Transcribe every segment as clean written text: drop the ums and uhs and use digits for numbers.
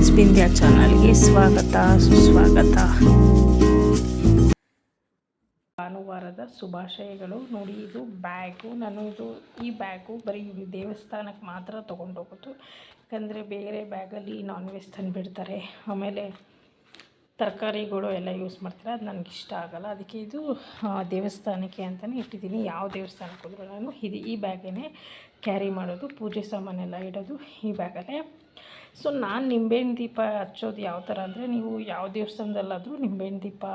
Friends, Bindya ಚಾನಲ್ಗೆ ಸ್ವಾಗತ ಸುಸ್ವಾಗತ. ಭಾನುವಾರದ ಶುಭಾಶಯಗಳು. ನೋಡಿ, ಇದು ಬ್ಯಾಗು. ಈ ಬ್ಯಾಗು ಬರೀ ದೇವಸ್ಥಾನಕ್ಕೆ ಮಾತ್ರ ತೊಗೊಂಡೋಗೋದು. ಯಾಕಂದರೆ ಬೇರೆ ಬ್ಯಾಗಲ್ಲಿ ನಾನ್ ವೆಜ್ ತಂದುಬಿಡ್ತಾರೆ, ಆಮೇಲೆ ತರಕಾರಿಗಳು ಎಲ್ಲ ಯೂಸ್ ಮಾಡ್ತಾರೆ. ಅದು ನನಗೆ ಇಷ್ಟ ಆಗೋಲ್ಲ. ಅದಕ್ಕೆ ಇದು ದೇವಸ್ಥಾನಕ್ಕೆ ಅಂತಲೇ ಇಟ್ಟಿದ್ದೀನಿ. ಯಾವ ದೇವಸ್ಥಾನಕ್ಕೆ ಹೋದರೂ ನಾನು ಈ ಬ್ಯಾಗೇ ಕ್ಯಾರಿ ಮಾಡೋದು. ಪೂಜೆ ಸಾಮಾನೆಲ್ಲ ಇಡೋದು ಈ ಬ್ಯಾಗಲ್ಲೇ. ಸೊ ನಾನು ನಿಂಬೆಹಣ್ಣು ದೀಪ ಹಚ್ಚೋದು ಯಾವ ಥರ ಅಂದರೆ, ನೀವು ಯಾವ ದೇವಸ್ಥಾನದಲ್ಲಾದರೂ ನಿಂಬೆಹಣ್ಣು ದೀಪ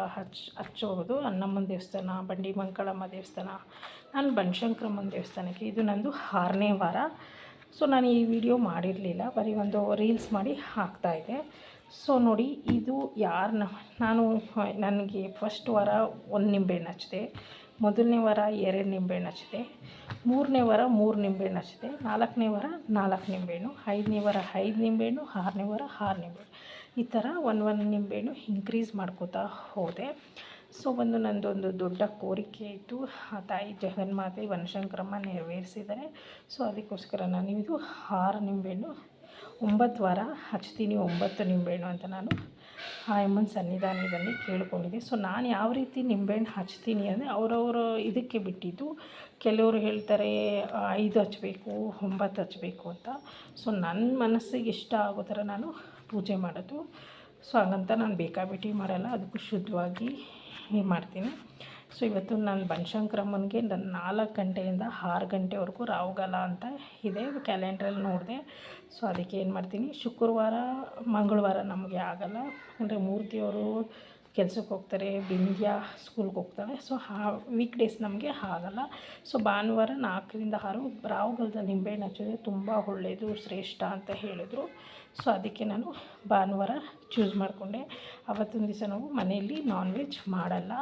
ಹಚ್ಚೋದು. ಅನ್ನಮ್ಮನ ದೇವಸ್ಥಾನ, ಬಂಡಿ ಮಂಕಳಮ್ಮ ದೇವಸ್ಥಾನ, ನಾನು ಬನಶಂಕರಮ್ಮನ ದೇವಸ್ಥಾನಕ್ಕೆ. ಇದು ನಂದು 6ನೇ ವಾರ. ಸೊ ನಾನು ಈ ವಿಡಿಯೋ ಮಾಡಿರಲಿಲ್ಲ, ಬರೀ ಒಂದು ರೀಲ್ಸ್ ಮಾಡಿ ಹಾಕ್ತಾಯಿದ್ದೆ. ಸೊ ನೋಡಿ, ಇದು ನನಗೆ ಫಸ್ಟ್ ವಾರ 1 ನಿಂಬೆಹಣ್ಣು ಹಚ್ಚಿದೆ, ಮೊದಲನೇ ವಾರ 2 ನಿಂಬೆಹಣ್ಣು ಹಚ್ಚಿದೆ, 3ನೇ ವಾರ 3 ನಿಂಬೆಹಣ್ಣು ಹಚ್ಚಿದೆ, 4ನೇ ವಾರ 4 ನಿಂಬೆಹಣ್ಣು, 5ನೇ ವಾರ 5 ನಿಂಬೆಹಣ್ಣು, 6ನೇ ವಾರ 6 ನಿಂಬೆಹಣ್ಣು. ಈ ಥರ ಒಂದು ನಿಂಬೆಹಣ್ಣು ಇನ್ಕ್ರೀಸ್ ಮಾಡ್ಕೋತಾ ಹೋದೆ. ಸೊ ನಂದೊಂದು ದೊಡ್ಡ ಕೋರಿಕೆ ಇತ್ತು, ಆ ತಾಯಿ ಜಗನ್ಮಾತೆ ಬನಶಂಕರಮ್ಮ ನೆರವೇರಿಸಿದ್ದಾರೆ. ಸೊ ಅದಕ್ಕೋಸ್ಕರ ನಾನು ಇದು 6 ನಿಂಬೆಹಣ್ಣು 9 ವಾರ ಹಚ್ತೀನಿ, 9 ನಿಂಬೆಹಣ್ಣು ಅಂತ ನಾನು ಆ ಅಮ್ಮನ ಸನ್ನಿಧಾನದಲ್ಲಿ ಕೇಳ್ಕೊಂಡಿದ್ದೆ. ಸೊ ನಾನು ಯಾವ ರೀತಿ ನಿಂಬೆಹಣ್ಣು ಹಚ್ತೀನಿ ಅಂದರೆ ಅವರವರ ಇದಕ್ಕೆ ಬಿಟ್ಟಿದ್ದು. ಕೆಲವರು ಹೇಳ್ತಾರೆ 5 ಹಚ್ಚಬೇಕು, 9 ಹಚ್ಚಬೇಕು ಅಂತ. ಸೊ ನನ್ನ ಮನಸ್ಸಿಗೆ ಇಷ್ಟ ಆಗೋ ಥರ ನಾನು ಪೂಜೆ ಮಾಡೋದು. ಸೊ ಹಾಗಂತ ನಾನು ಬೇಕಾಬಿಟ್ಟಿ ಮಾಡಲ್ಲ, ಅದಕ್ಕೂ ಶುದ್ಧವಾಗಿ ಮಾಡ್ತೀನಿ. ಸೊ ಇವತ್ತು ನಾನು ಬನಶಂಕರಮ್ಮನಿಗೆ 4 ಗಂಟೆಯಿಂದ 6 ಗಂಟೆವರೆಗೂ ರಾಹುಗಾಲ ಅಂತ ಇದೆ, ಕ್ಯಾಲೆಂಡ್ರಲ್ಲಿ ನೋಡಿದೆ. ಸೊ ಅದಕ್ಕೆ ಏನು ಮಾಡ್ತೀನಿ, ಶುಕ್ರವಾರ ಮಂಗಳವಾರ ನಮಗೆ ಆಗೋಲ್ಲ, ಅಂದರೆ ಮೂರ್ತಿಯವರು ಕೆಲಸಕ್ಕೆ ಹೋಗ್ತಾರೆ, ಬಿಂದ್ಯಾ ಸ್ಕೂಲ್ಗೆ ಹೋಗ್ತಾಳೆ. ಸೊ ವೀಕ್ ಡೇಸ್ ನಮಗೆ ಆಗೋಲ್ಲ. ಸೊ ಭಾನುವಾರ 4ರಿಂದ 6 ರಾಹುಗಾಲದಲ್ಲಿ ನಿಂಬೆಹಣ್ಣು ಹಚ್ಚಿದ್ರೆ ತುಂಬ ಒಳ್ಳೆಯದು, ಶ್ರೇಷ್ಠ ಅಂತ ಹೇಳಿದ್ರು. ಸೊ ಅದಕ್ಕೆ ನಾನು ಭಾನುವಾರ ಚೂಸ್ ಮಾಡಿಕೊಂಡೆ. ಅವತ್ತೊಂದು ದಿವಸ ನಾವು ಮನೆಯಲ್ಲಿ ನಾನ್ ವೆಜ್ ಮಾಡಲ್ಲ,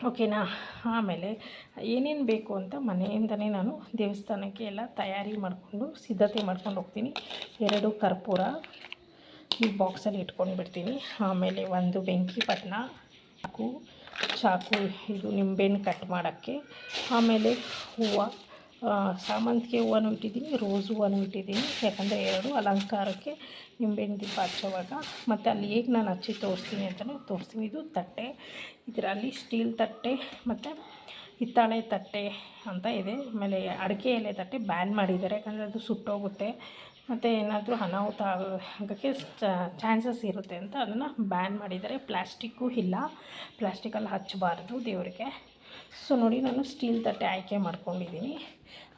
ಓಕೆನಾ. ಆಮೇಲೆ ಏನೇನು ಬೇಕು ಅಂತ ಮನೆಯಿಂದನೇ ನಾನು ದೇವಸ್ಥಾನಕ್ಕೆ ಎಲ್ಲ ತಯಾರಿ ಮಾಡಿಕೊಂಡು ಸಿದ್ಧತೆ ಮಾಡ್ಕೊಂಡು ಹೋಗ್ತೀನಿ. 2 ಕರ್ಪೂರ ಈ ಬಾಕ್ಸಲ್ಲಿ ಇಟ್ಕೊಂಡು ಬಿಡ್ತೀನಿ. ಆಮೇಲೆ 1 ಬೆಂಕಿ ಪಟ್ಟಣ, ಚಾಕು ಇದು ನಿಂಬೆಹಣ್ಣು ಕಟ್ ಮಾಡೋಕ್ಕೆ, ಆಮೇಲೆ ಹೂವು, ಸಾಮಂತಿಗೆ ಹೂವನೂ ಇಟ್ಟಿದ್ದೀನಿ, ರೋಸ್ ಹೂವನೂ ಇಟ್ಟಿದ್ದೀನಿ. ಯಾಕಂದರೆ 2 ಅಲಂಕಾರಕ್ಕೆ ನಿಂಬೆಹಣ್ಣು ದೀಪ ಹಚ್ಚೋವಾಗ. ಮತ್ತು ಅಲ್ಲಿ ಹೇಗೆ ನಾನು ಹಚ್ಚಿ ತೋರಿಸ್ತೀನಿ ಅಂತಲೇ ತೋರಿಸ್ತೀನಿ. ಇದು ತಟ್ಟೆ, ಇದರಲ್ಲಿ ಸ್ಟೀಲ್ ತಟ್ಟೆ ಮತ್ತು ಹಿತ್ತಾಳೆ ತಟ್ಟೆ ಅಂತ ಇದೆ. ಆಮೇಲೆ ಅಡಿಕೆ ಎಲೆ ತಟ್ಟೆ ಬ್ಯಾನ್ ಮಾಡಿದ್ದಾರೆ, ಯಾಕಂದರೆ ಅದು ಸುಟ್ಟೋಗುತ್ತೆ ಮತ್ತು ಏನಾದರೂ ಅನಾಹುತ ಆಗೋಕ್ಕೆ ಚಾನ್ಸಸ್ ಇರುತ್ತೆ ಅಂತ ಅದನ್ನು ಬ್ಯಾನ್ ಮಾಡಿದ್ದಾರೆ. ಪ್ಲಾಸ್ಟಿಕ್ಕು ಇಲ್ಲ, ಪ್ಲಾಸ್ಟಿಕಲ್ಲಿ ಹಚ್ಚಬಾರ್ದು ದೇವರಿಗೆ. ಸೊ ನೋಡಿ, ನಾನು ಸ್ಟೀಲ್ ತಟ್ಟೆ ಆಯ್ಕೆ ಮಾಡ್ಕೊಂಡಿದ್ದೀನಿ.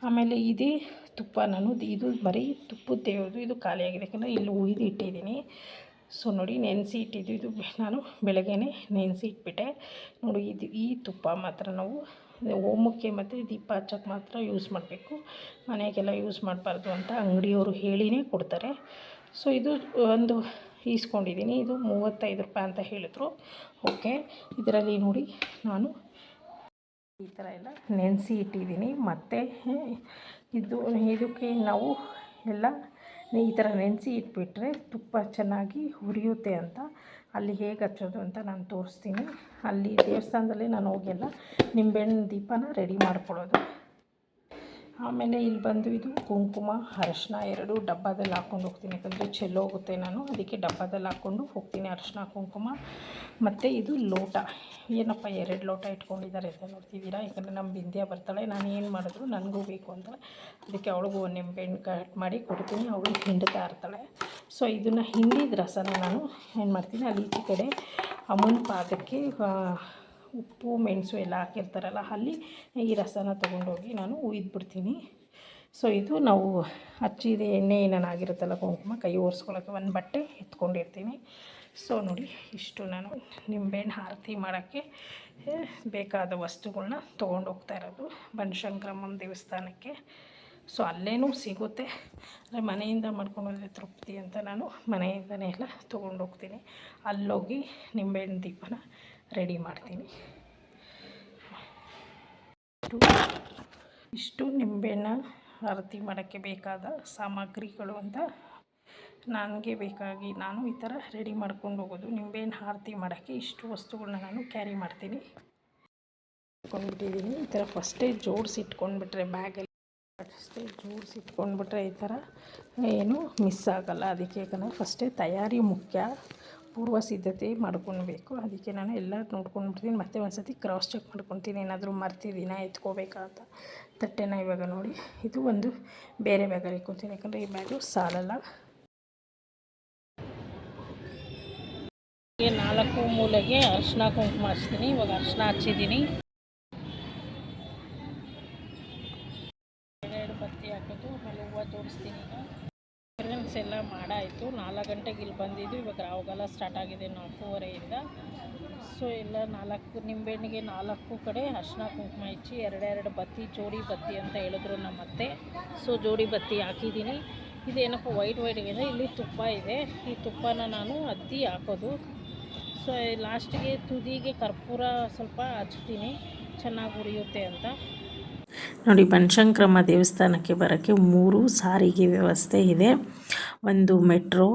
ಆಮೇಲೆ ಇದೇ ತುಪ್ಪ, ಇದು ಬರೀ ತುಪ್ಪದ ದೇವ್ರದ್ದು, ಇದು ಖಾಲಿಯಾಗಿದೆ, ಯಾಕಂದರೆ ಇಲ್ಲಿ ಉಯ್ದು ಇಟ್ಟಿದ್ದೀನಿ. ಸೊ ನೋಡಿ, ನೆನೆಸಿ ಇಟ್ಟಿದ್ದು, ಇದು ನಾನು ಬೆಳಗ್ಗೆ ನೆನೆಸಿ ಇಟ್ಬಿಟ್ಟೆ. ನೋಡಿ, ಈ ತುಪ್ಪ ಮಾತ್ರ ನಾವು ಹೋಮಕ್ಕೆ ಮತ್ತು ದೀಪ ಹಚ್ಚೋಕ್ಕೆ ಮಾತ್ರ ಯೂಸ್ ಮಾಡಬೇಕು, ಮನೆಗೆಲ್ಲ ಯೂಸ್ ಮಾಡಬಾರ್ದು ಅಂತ ಅಂಗಡಿಯವರು ಹೇಳಿನೇ ಕೊಡ್ತಾರೆ. ಸೊ ಇದು ಒಂದು ಈಸ್ಕೊಂಡಿದ್ದೀನಿ, ಇದು 35 ರೂಪಾಯಿ ಅಂತ ಹೇಳಿದ್ರು. ಓಕೆ, ಇದರಲ್ಲಿ ನೋಡಿ ನಾನು ಈ ಥರ ಎಲ್ಲ ನೆನೆಸಿ ಇಟ್ಟಿದ್ದೀನಿ. ಮತ್ತು ಇದಕ್ಕೆ ನಾವು ಎಲ್ಲ ಈ ಥರ ನೆನೆಸಿ ಇಟ್ಬಿಟ್ರೆ ತುಪ್ಪ ಚೆನ್ನಾಗಿ ಹುರಿಯುತ್ತೆ ಅಂತ. ಅಲ್ಲಿ ಹೇಗೆ ಹಚ್ಚೋದು ಅಂತ ನಾನು ತೋರಿಸ್ತೀನಿ. ಅಲ್ಲಿ ದೇವಸ್ಥಾನದಲ್ಲಿ ನಾನು ಹೋಗೆಲ್ಲ ನಿಂಬೆಹಣ್ಣು ದೀಪನ ರೆಡಿ ಮಾಡ್ಕೊಳ್ಳೋದು. ಆಮೇಲೆ ಇಲ್ಲಿ ಬಂದು ಇದು ಕುಂಕುಮ, ಅರಶಿನ 2 ಡಬ್ಬದಲ್ಲಿ ಹಾಕ್ಕೊಂಡು ಹೋಗ್ತೀನಿ, ಯಾಕಂದರೆ ಚೆಲ್ಲೋಗುತ್ತೆ ನಾನು, ಅದಕ್ಕೆ ಡಬ್ಬದಲ್ಲಿ ಹಾಕ್ಕೊಂಡು ಹೋಗ್ತೀನಿ ಅರಶಿನ ಕುಂಕುಮ. ಮತ್ತು ಇದು ಲೋಟ, ಏನಪ್ಪ 2 ಲೋಟ ಇಟ್ಕೊಂಡಿದ್ದಾರೆ ಅಂತ ನೋಡ್ತಿದ್ದೀರಾ, ಯಾಕಂದರೆ ನಮ್ಮ ಬಿಂದ್ಯಾ ಬರ್ತಾಳೆ, ನಾನು ಏನು ಮಾಡಿದ್ರು ನನಗೂ ಬೇಕು ಅಂತ, ಅದಕ್ಕೆ ಅವಳಿಗೂ 1 ನಿಂಬೆಹಣ್ಣು ಕಟ್ ಮಾಡಿ ಕೊಡ್ತೀನಿ, ಅವಳು ಹಿಂಡ್ತಾ ಇರ್ತಾಳೆ. ಸೊ ಇದನ್ನು ಹಿಂಡಿದ ರಸನ ನಾನು ಏನು ಮಾಡ್ತೀನಿ, ಅಲ್ಲಿ ಈಚೆ ಕಡೆ ಅಮ್ಮನ ಪಾದಕ್ಕೆ ಉಪ್ಪು ಮೆಣಸು ಎಲ್ಲ ಹಾಕಿರ್ತಾರಲ್ಲ, ಅಲ್ಲಿ ಈ ರಸನ ತೊಗೊಂಡೋಗಿ ನಾನು ಉಯ್ದುಬಿಡ್ತೀನಿ. ಸೊ ಇದು ನಾವು ಹಚ್ಚಿದ ಎಣ್ಣೆ ಏನಾಗಿರುತ್ತಲ್ಲ ಕುಂಕುಮ, ಕೈ ಒರೆಸ್ಕೊಳ್ಳೋಕ್ಕೆ 1 ಬಟ್ಟೆ ಎತ್ಕೊಂಡಿರ್ತೀನಿ. ಸೊ ನೋಡಿ, ಇಷ್ಟು ನಾನು ನಿಂಬೆಹಣ್ಣು ಆರತಿ ಮಾಡೋಕ್ಕೆ ಬೇಕಾದ ವಸ್ತುಗಳನ್ನ ತೊಗೊಂಡೋಗ್ತಾ ಇರೋದು ಬನಶಂಕರಮ್ಮನ ದೇವಸ್ಥಾನಕ್ಕೆ. ಸೊ ಅಲ್ಲೇನೂ ಸಿಗುತ್ತೆ, ಅಂದರೆ ಮನೆಯಿಂದ ಮಾಡ್ಕೊಂಡೋದ್ರೆ ತೃಪ್ತಿ ಅಂತ ನಾನು ಮನೆಯಿಂದನೇ ಎಲ್ಲ ತೊಗೊಂಡೋಗ್ತೀನಿ. ಅಲ್ಲೋಗಿ ನಿಂಬೆಹಣ್ಣು ದೀಪನ ರೆಡಿ ಮಾಡ್ತೀನಿ. ಇಷ್ಟು ನಿಂಬೆಹಣ್ಣು ಆರತಿ ಮಾಡೋಕ್ಕೆ ಬೇಕಾದ ಸಾಮಗ್ರಿಗಳು ಅಂತ ನನಗೆ ಬೇಕಾಗಿ ನಾನು ಈ ಥರ ರೆಡಿ ಮಾಡ್ಕೊಂಡು ಹೋಗೋದು. ನಿಂಬೆಹಣ್ಣು ಆರತಿ ಮಾಡೋಕ್ಕೆ ಇಷ್ಟು ವಸ್ತುಗಳನ್ನ ನಾನು ಕ್ಯಾರಿ ಮಾಡ್ತೀನಿ. ಇಟ್ಕೊಂಡ್ಬಿಟ್ಟಿದ್ದೀನಿ. ಈ ಥರ ಫಸ್ಟೇ ಜೋಡಿಸಿ ಇಟ್ಕೊಂಡ್ಬಿಟ್ರೆ ಬ್ಯಾಗಲ್ಲಿ ಅಷ್ಟೇ ಜೋಡಿಸಿ ಇಟ್ಕೊಂಡ್ಬಿಟ್ರೆ ಈ ಥರ ಏನು ಮಿಸ್ ಆಗೋಲ್ಲ. ಅದಕ್ಕೆ ಫಸ್ಟೇ ತಯಾರಿ ಮುಖ್ಯ, ಪೂರ್ವ ಸಿದ್ಧತೆ ಮಾಡ್ಕೊಳ್ಬೇಕು. ಅದಕ್ಕೆ ನಾನು ಎಲ್ಲ ನೋಡ್ಕೊಂಡ್ಬಿಡ್ತೀನಿ, ಮತ್ತೆ ಒಂದು ಸತಿ ಕ್ರಾಸ್ ಚೆಕ್ ಮಾಡ್ಕೊತೀನಿ ಏನಾದರೂ ಮರ್ತಿದ್ದೀನ ಎತ್ಕೋಬೇಕಾ ಅಂತ. ತಟ್ಟೆನ ಇವಾಗ ನೋಡಿ ಇದು ಒಂದು ಬೇರೆ ಬ್ಯಾಗಲ್ಲಿ ಇಟ್ಕೊತೀನಿ, ಯಾಕಂದರೆ ಈ ಬ್ಯಾಗು ಸಾಲಲ್ಲ. 4 ಮೂಲೆಗೆ ಅರಿಶಿನ ಕುಂಕುಮ ಹಚ್ತೀನಿ. ಇವಾಗ ಅರಿಶಿನ ಹಚ್ಚಿದ್ದೀನಿ, 2 ಬತ್ತಿ ಹಾಕೋದು, ಆಮೇಲೆ ಹೂವು ಜೋಡಿಸ್ತೀನಿ. ಈಗ ಫ್ರೆಂಡ್ಸ್ ಎಲ್ಲ ಮಾಡಾಯಿತು. 4 ಗಂಟೆಗೆ ಇಲ್ಲಿ ಬಂದಿದ್ದು. ಇವಾಗ ರಾವುಗಾಲ ಸ್ಟಾರ್ಟ್ ಆಗಿದೆ 4:15ಇಂದ. ಸೊ ಎಲ್ಲ 4 ನಿಂಬೆಹಣ್ಣಿಗೆ 4 ಕಡೆ ಅರಿಶಿನ ಕುಂಕುಮ ಹಚ್ಚಿ 2 ಬತ್ತಿ, ಜೋಡಿ ಬತ್ತಿ ಅಂತ ಹೇಳಿದ್ರು ನಮ್ಮ ಅತ್ತೆ. ಸೊ ಜೋಡಿ ಬತ್ತಿ ಹಾಕಿದ್ದೀನಿ. ಇದೇನಪ್ಪ ವೈಟ್ ಇದೆ, ಇಲ್ಲಿ ತುಪ್ಪ ಇದೆ. ಈ ತುಪ್ಪನ ನಾನು ಅದ್ದಿ ಹಾಕೋದು. ಸೊ ಲಾಸ್ಟಿಗೆ ತುದಿಗೆ ಕರ್ಪೂರ ಸ್ವಲ್ಪ ಹಚ್ತೀನಿ, ಚೆನ್ನಾಗಿ ಉರಿಯುತ್ತೆ ಅಂತ. ನೋಡಿ, ಬನಶಂಕರಮ್ಮ ದೇವಸ್ಥಾನಕ್ಕೆ ಬರೋಕ್ಕೆ 3 ಸಾರಿಗೆ ವ್ಯವಸ್ಥೆ ಇದೆ. ಒಂದು ಮೆಟ್ರೋ,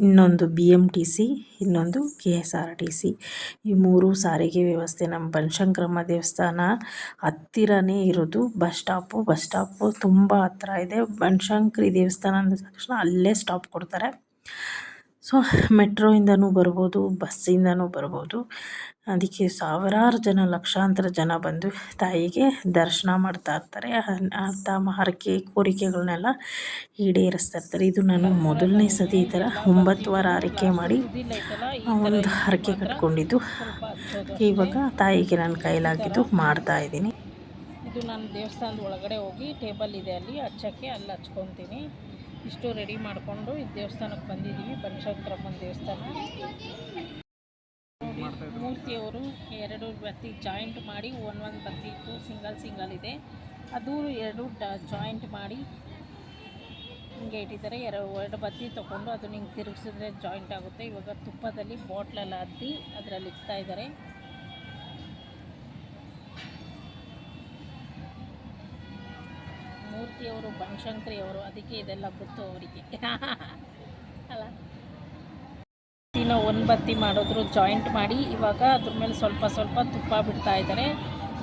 ಇನ್ನೊಂದು BMTC, ಇನ್ನೊಂದು KSRTC. ಈ 3 ಸಾರಿಗೆ ವ್ಯವಸ್ಥೆ ನಮ್ಮ ಬನಶಂಕರಮ್ಮ ದೇವಸ್ಥಾನ ಹತ್ತಿರನೇ ಇರೋದು. ಬಸ್ ಸ್ಟಾಪು ತುಂಬ ಹತ್ತಿರ ಇದೆ. ಬನಶಂಕರಿ ದೇವಸ್ಥಾನ ಅಂದ ತಕ್ಷಣ ಅಲ್ಲೇ ಸ್ಟಾಪ್ ಕೊಡ್ತಾರೆ. ಸೊ ಮೆಟ್ರೋಯಿಂದನೂ ಬರ್ಬೋದು, ಬಸ್ಸಿಂದನೂ ಬರ್ಬೋದು. ಅದಕ್ಕೆ ಸಾವಿರಾರು ಜನ, ಲಕ್ಷಾಂತರ ಜನ ಬಂದು ತಾಯಿಗೆ ದರ್ಶನ ಮಾಡ್ತಾ ಇರ್ತಾರೆ. ತಮ್ಮ ಹರಕೆ ಕೋರಿಕೆಗಳನ್ನೆಲ್ಲ ಈಡೇರಿಸ್ತಾ ಇರ್ತಾರೆ. ಇದು ನಾನು ಮೊದಲನೇ ಸತಿ ಈ ಥರ 9 ವಾರ ಹರಕೆ ಮಾಡಿ ಒಂದು ಹರಕೆ ಕಟ್ಕೊಂಡಿದ್ದು. ಇವಾಗ ತಾಯಿಗೆ ನನ್ನ ಕೈಲಾಗಿದ್ದು ಮಾಡ್ತಾಯಿದ್ದೀನಿ. ಇದು ನಾನು ದೇವಸ್ಥಾನದ ಒಳಗಡೆ ಹೋಗಿ ಟೇಬಲ್ ಇದೆ ಅಲ್ಲಿ ಹಚ್ಚೋಕ್ಕೆ, ಅಲ್ಲಿ ಹಚ್ಕೊತೀನಿ. ಇಷ್ಟು ರೆಡಿ ಮಾಡಿಕೊಂಡು ಈ ದೇವಸ್ಥಾನಕ್ಕೆ ಬಂದಿದ್ದೀವಿ, ಬನಶಂಕರಮ್ಮನ ದೇವಸ್ಥಾನ. ಮೂರ್ತಿಯವರು 2 ಬತ್ತಿ ಜಾಯಿಂಟ್ ಮಾಡಿ, ಒಂದೊಂದು ಬತ್ತಿ ಇತ್ತು, ಸಿಂಗಲ್ ಇದೆ, ಅದು 2 ಜಾಯಿಂಟ್ ಮಾಡಿ ಹಿಂಗೆ ಇಟ್ಟಿದ್ದಾರೆ. 2 ಬತ್ತಿ ತೊಗೊಂಡು ಅದು ಹಿಂಗೆ ತಿರುಗಿಸಿದ್ರೆ ಜಾಯಿಂಟ್ ಆಗುತ್ತೆ. ಇವಾಗ ತುಪ್ಪದಲ್ಲಿ ಬಾಟ್ಲೆಲ್ಲ ಅದ್ದಿ ಅದರಲ್ಲಿ ಇಡ್ತಾ ಇದ್ದಾರೆ. ಮೂರ್ತಿಯವರು ಬನಶಂಕರಿಯವರು, ಅದಕ್ಕೆ ಇದೆಲ್ಲ ಗೊತ್ತು ಅವರಿಗೆ ಅಲ್ಲ. ದಿನ 1 ಬತ್ತಿ ಮಾಡಿದ್ರು ಜಾಯಿಂಟ್ ಮಾಡಿ, ಇವಾಗ ಅದ್ರ ಮೇಲೆ ಸ್ವಲ್ಪ ತುಪ್ಪ ಬಿಡ್ತಾ ಇದ್ದಾರೆ.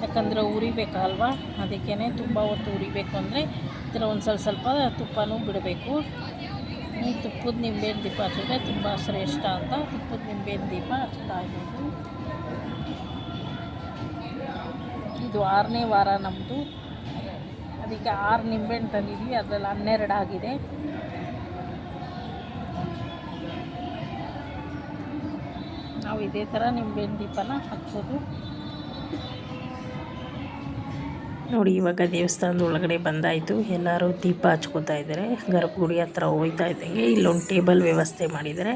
ಯಾಕಂದರೆ ಉರಿಬೇಕಲ್ವ, ಅದಕ್ಕೇ ತುಂಬ ಹೊತ್ತು ಉರಿಬೇಕು ಅಂದರೆ ಈ ಥರ ಒಂದು ಸ್ವಲ್ಪ ತುಪ್ಪನೂ ಬಿಡಬೇಕು. ಈ ತುಪ್ಪದ ನಿಂಬೆಹಣ್ಣು ದೀಪ ಹಚ್ಚಿದ್ರೆ ತುಂಬ ಶ್ರೇಷ್ಠ ಅಂತ ತುಪ್ಪದ ನಿಂಬೆಹಣ್ಣು ದೀಪ ಹಚ್ತಾ ಇದ್ದೀವಿ. ಇದು 6ನೇ ವಾರ ನಮ್ಮದು. ಅದಕ್ಕೆ 6 ನಿಂಬೆಹಣ್ಣು ತಂದಿದ್ವಿ, ಅದರಲ್ಲಿ 12 ಆಗಿದೆ. ನಾವು ಇದೇ ಥರ ನಿಂಬೆಹಣ್ಣು ದೀಪನ ಹಚ್ಚೋದು. ನೋಡಿ, ಇವಾಗ ದೇವಸ್ಥಾನದ ಒಳಗಡೆ ಬಂದಾಯಿತು. ಎಲ್ಲರೂ ದೀಪ ಹಚ್ಕೋತಾ ಇದ್ದಾರೆ. ಗರ್ಭಗುಡಿ ಹತ್ರ ಹೋಗ್ತಾ ಇದ್ದಂಗೆ ಇಲ್ಲೊಂದು ಟೇಬಲ್ ವ್ಯವಸ್ಥೆ ಮಾಡಿದ್ದಾರೆ.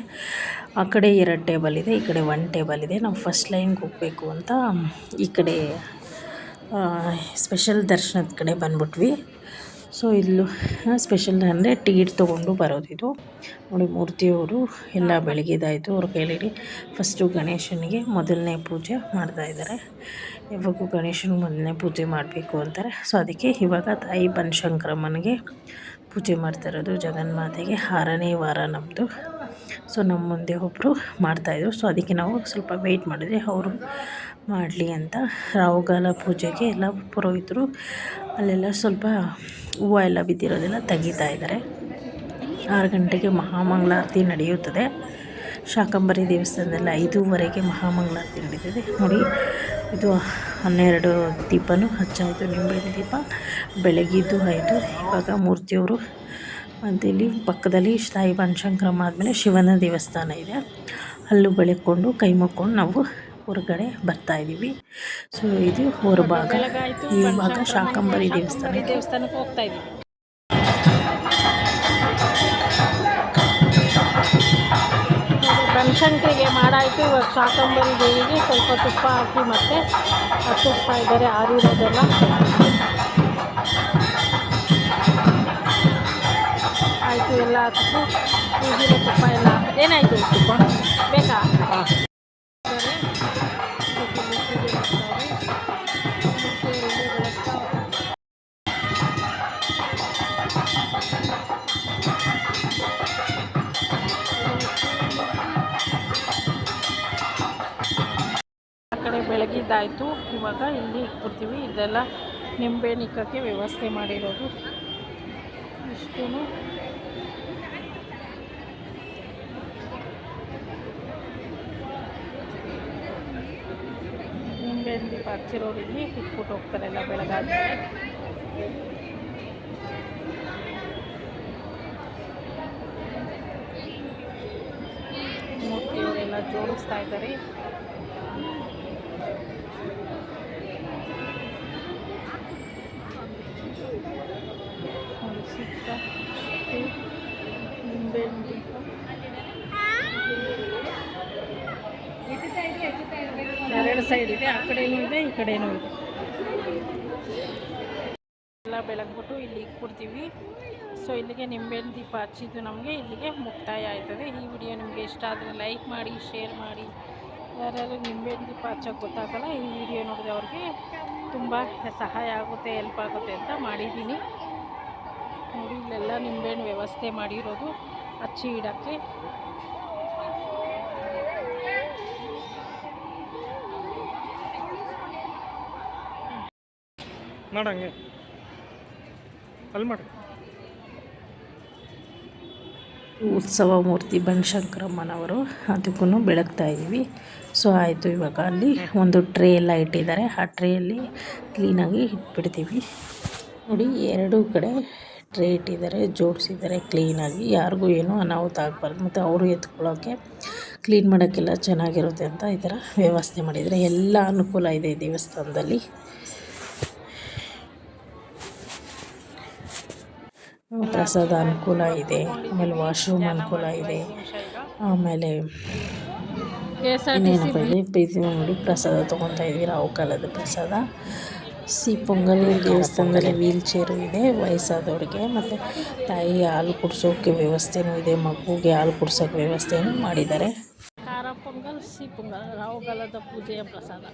ಆ ಕಡೆ 2 ಟೇಬಲ್ ಇದೆ, ಈ ಕಡೆ 1 ಟೇಬಲ್ ಇದೆ. ನಾವು ಫಸ್ಟ್ ಲೈನ್ಗೆ ಹೋಗಬೇಕು ಅಂತ ಈ ಕಡೆ ಸ್ಪೆಷಲ್ ದರ್ಶನದ ಕಡೆ ಬಂದ್ಬಿಟ್ವಿ. ಸೊ ಇಲ್ಲೂ ಸ್ಪೆಷಲ್ ಅಂದರೆ ಟಿಕೆಟ್ ತೊಗೊಂಡು ಬರೋದಿದು. ನೋಡಿ, ಮೂರ್ತಿಯವರು ಎಲ್ಲ ಬೆಳಗ್ಗೆದಾಯಿತು. ಅವ್ರ ಕೈಲಿ ಫಸ್ಟು ಗಣೇಶನಿಗೆ ಮೊದಲನೇ ಪೂಜೆ ಮಾಡ್ತಾಯಿದ್ದಾರೆ. ಯಾವಾಗೂ ಗಣೇಶನಿಗೆ ಮೊದಲನೇ ಪೂಜೆ ಮಾಡಬೇಕು ಅಂತಾರೆ. ಸೊ ಅದಕ್ಕೆ ಇವಾಗ ತಾಯಿ ಬನಶಂಕರಮ್ಮನಿಗೆ ಪೂಜೆ ಮಾಡ್ತಾಯಿರೋದು. ಜಗನ್ಮಾತೆಗೆ 6ನೇ ವಾರ ನಮ್ಮದು. ಸೊ ನಮ್ಮ ಮುಂದೆ ಒಬ್ಬರು ಮಾಡ್ತಾಯಿದ್ರು. ಸೊ ಅದಕ್ಕೆ ನಾವು ಸ್ವಲ್ಪ ವೆಯ್ಟ್ ಮಾಡಿದ್ವಿ, ಅವರು ಮಾಡಲಿ ಅಂತ. ರಾಹುಗಾಲ ಪೂಜೆಗೆ ಎಲ್ಲ ಪುರೋಹಿತರು ಅಲ್ಲೆಲ್ಲ ಸ್ವಲ್ಪ ಹೂವು ಎಲ್ಲ ಬಿದ್ದಿರೋದೆಲ್ಲ ತೆಗಿತಾ ಇದ್ದಾರೆ. 6 ಗಂಟೆಗೆ ಮಹಾಮಂಗಳಾರತಿ ನಡೆಯುತ್ತದೆ. ಶಾಕಂಬರಿ ದೇವಸ್ಥಾನದಲ್ಲಿ 5:15ಗೆ ಮಹಾಮಂಗಳಾರತಿ ನಡೀತದೆ. ನೋಡಿ, ಇದು 12 ದೀಪನೂ ಹಚ್ಚಾಯಿತು, ನಿಂಬೆಹಣ್ಣು ದೀಪ ಬೆಳಗಿದ್ದು ಆಯಿತು. ಇವಾಗ ಮೂರ್ತಿಯವರು ಮತ್ತು ಇಲ್ಲಿ ಪಕ್ಕದಲ್ಲಿ ತಾಯಿ ಬನಶಂಕರಮ್ಮ ಆದಮೇಲೆ ಶಿವನ ದೇವಸ್ಥಾನ ಇದೆ. ಅಲ್ಲೂ ಬೆಳಕೊಂಡು ಕೈ ಮುಕ್ಕೊಂಡು ನಾವು ಹೊರಗಡೆ ಬರ್ತಾಯಿದ್ದೀವಿ. ಸೊ ಇದು ಹೊರಭಾಗ. ಇವಾಗ ಶಾಕಂಬರಿ ದೇವಸ್ಥಾನಕ್ಕೆ ಹೋಗ್ತಾ ಇದ್ದೀವಿ. ಬನಶಂಕರಿಗೆ ಮಾಡಾಯಿತು. ಇವಾಗ ಶಾಕಂಬರಿ ದೇವಿಗೆ ಸ್ವಲ್ಪ ತುಪ್ಪ ಹಾಕಿ ಮತ್ತೆ ಹಚ್ಚಿಸ್ತಾ ಇದ್ದಾರೆ ಆರಿರೋದೆಲ್ಲ. ಆಯಿತು, ಎಲ್ಲ ಹಚ್ಚಿಟ್ಟು ಈಗಿನ ತುಪ್ಪ ಎಲ್ಲ ಏನಾಯಿತು, ತುಪ್ಪ ಬೇಕಾ? ಆ ಕಡೆ ಬೆಳಗಿದ್ದಾಯಿತು. ಇವಾಗ ಇಲ್ಲಿ ಇಟ್ಬಿಡ್ತೀವಿ. ಇದೆಲ್ಲ ನಿಂಬೆಹಣ್ಣು ಇಕ್ಕಕ್ಕೆ ವ್ಯವಸ್ಥೆ ಮಾಡಿರೋದು. ಇಷ್ಟೂ ನಿಂಬೆಹಣ್ಣು ದೀಪ ಹಚ್ಚಿರೋರು ಇಲ್ಲಿ ಇಟ್ಬಿಟ್ಟು ಹೋಗ್ತಾರೆ ಎಲ್ಲ ಬೆಳಗಾದ್ಮೇಲೆ. ಮೂರ್ತಿಯವರೆಲ್ಲ ಜೋಡಿಸ್ತಾ ಇದ್ದಾರೆ. ಸುತ್ತ ನಿಂಬೆಹಣ್ಣು ದೀಪ. ಎರಡು ಸೈಡ್ ಇದೆ, ಆ ಕಡೆನೂ ಇದೆ ಈ ಕಡೆನೂ ಇದೆ. ಎಲ್ಲ ಬೆಳಗ್ಬಿಟ್ಟು ಇಲ್ಲಿ ಇಟ್ಬಿಡ್ತೀವಿ. ಸೊ ಇಲ್ಲಿಗೆ ನಿಂಬೆಹಣ್ಣು ದೀಪ ಹಚ್ಚಿದ್ದು ನಮಗೆ ಇಲ್ಲಿಗೆ ಮುಕ್ತಾಯ ಆಯ್ತದೆ. ಈ ವಿಡಿಯೋ ನಿಮಗೆ ಇಷ್ಟ ಆದರೆ ಲೈಕ್ ಮಾಡಿ, ಶೇರ್ ಮಾಡಿ. ಯಾರ್ಯಾರು ನಿಂಬೆಹಣ್ಣು ದೀಪ ಹಚ್ಚೋಕ್ಕೆ ಗೊತ್ತಾಗಲ್ಲ, ಈ ವಿಡಿಯೋ ನೋಡಿದ್ರೆ ಅವ್ರಿಗೆ ತುಂಬ ಸಹಾಯ ಆಗುತ್ತೆ, ಹೆಲ್ಪ್ ಆಗುತ್ತೆ ಅಂತ ಮಾಡಿದ್ದೀನಿ. ನೋಡಿ ಇಲ್ಲೆಲ್ಲ ನಿಂಬೆಹಣ್ಣು ವ್ಯವಸ್ಥೆ ಮಾಡಿರೋದು ಹಚ್ಚಿ ಇಡೋಕ್ಕೆ. ಮಾಡಂಗೆ ಅಲ್ಲಿ ಮಾಡಿ. ಉತ್ಸವ ಮೂರ್ತಿ ಬನಶಂಕರಮ್ಮನವರು, ಅದಕ್ಕೂ ಬೆಳಗ್ತಾ ಇದ್ದೀವಿ. ಸೊ ಆಯಿತು, ಇವಾಗ ಅಲ್ಲಿ ಒಂದು ಟ್ರೇ ಎಲ್ಲ ಇಟ್ಟಿದ್ದಾರೆ, ಆ ಟ್ರೇಯಲ್ಲಿ ಕ್ಲೀನಾಗಿ ಇಟ್ಬಿಡ್ತೀವಿ. ನೋಡಿ ಎರಡೂ ಕಡೆ ಟ್ರೇ ಇಟ್ಟಿದ್ದಾರೆ, ಜೋಡಿಸಿದ್ದಾರೆ ಕ್ಲೀನಾಗಿ. ಯಾರಿಗೂ ಏನೂ ಅನಾಹುತ ಆಗಬಾರ್ದು, ಮತ್ತು ಅವರು ಎತ್ಕೊಳ್ಳೋಕ್ಕೆ ಕ್ಲೀನ್ ಮಾಡೋಕ್ಕೆಲ್ಲ ಚೆನ್ನಾಗಿರುತ್ತೆ ಅಂತ ಈ ಥರ ವ್ಯವಸ್ಥೆ ಮಾಡಿದರೆ ಎಲ್ಲ ಅನುಕೂಲ ಇದೆ ಈ ದೇವಸ್ಥಾನದಲ್ಲಿ. ಪ್ರಸಾದ ಅನುಕೂಲ ಇದೆ, ಆಮೇಲೆ ವಾಶ್ರೂಮ್ ಅನುಕೂಲ ಇದೆ, ಆಮೇಲೆ ಇನ್ನೇನಪ್ಪ ಇದೆ ಪ್ರೀತಿ ನೋಡಿ ಪ್ರಸಾದ ತೊಗೊತಾ ಇದ್ವಿ. ರಾವು ಕಾಲದ ಪ್ರಸಾದ ಪೊಂಗಲ್. ದೇವಸ್ಥಾನದಲ್ಲಿ ವೀಲ್ ಚೇರು ಇದೆ ವಯಸ್ಸಾದವ್ರಿಗೆ, ಮತ್ತು ತಾಯಿ ಹಾಲು ಕುಡಿಸೋಕ್ಕೆ ವ್ಯವಸ್ಥೆನೂ ಇದೆ, ಮಗುಗೆ ಹಾಲು ಕುಡಿಸೋಕ್ಕೆ ವ್ಯವಸ್ಥೆನೂ ಮಾಡಿದ್ದಾರೆ. ಖಾರ ಪೊಂಗಲ್, ಪೊಂಗಲ್ ರಾವು ಕಾಲದ ಪೂಜೆಯ ಪ್ರಸಾದ.